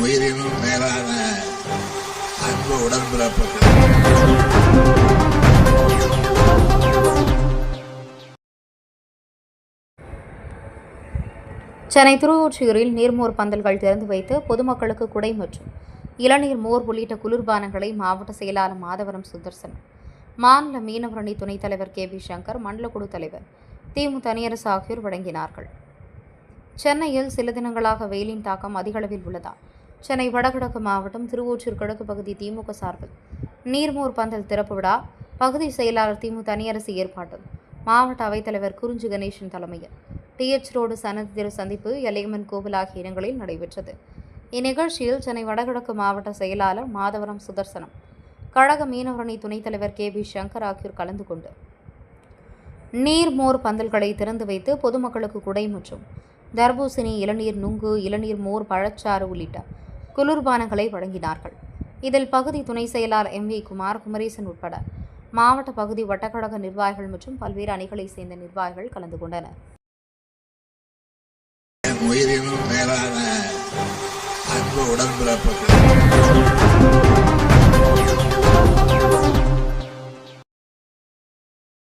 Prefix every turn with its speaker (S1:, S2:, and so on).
S1: உயிரினும் மேலான அன்பு உடன்பிறப்புகள்.
S2: சென்னை திருவொற்றியூரில் நீர்மோர் பந்தல்கள் திறந்து வைத்து பொதுமக்களுக்கு குடை மற்றும் இளநீர் மோர் உள்ளிட்ட குளிர்பானங்களை மாவட்ட செயலாளர் மாதவரம் சுதர்சன், மாநில மீனவரணி துணைத் தலைவர் கே. பி. சங்கர், மண்டல குழு தலைவர் திமு தனியரசு ஆகியோர் வழங்கினார்கள். சென்னையில் சில தினங்களாக வெயிலின் தாக்கம் அதிகளவில் உள்ளதால் சென்னை வடகிழக்கு மாவட்டம் திருவொற்றியூர் கிழக்கு பகுதி திமுக சார்பில் நீர்மோர் பந்தல் திறப்பு விழா பகுதி செயலாளர் திமு தனியரசு ஏற்பாட்டில் மாவட்ட அவைத்தலைவர் குறிஞ்சி கணேசன் தலைமையில் TH ரோடு சன்னதி தெரு சந்திப்பு, எல்லையம்மன் கோவில் ஆகிய இடங்களில் நடைபெற்றது. இந்நிகழ்ச்சியில் சென்னை வடகிழக்கு மாவட்ட செயலாளர் மாதவரம் சுதர்சனம், கழக மீனவரணி துணைத் தலைவர் கே. பி. சங்கர் ஆகியோர் கலந்து கொண்டு நீர்மோர் பந்தல்களை திறந்து வைத்து பொதுமக்களுக்கு குடை மற்றும் தர்பூசணி, இளநீர், நுங்கு, இளநீர், மோர், பழச்சாறு உள்ளிட்ட குளிர்பானங்களை வழங்கினார்கள். இதில் பகுதி துணை செயலாளர் MV குமார், குமரேசன் உட்பட மாவட்ட பகுதி வட்டக்கழக நிர்வாகிகள் மற்றும் பல்வேறு அணிகளை சேர்ந்த நிர்வாகிகள் கலந்து கொண்டனர்.
S1: உயிரினும் மேலான அன்பு உடன்பிறப்புகள்.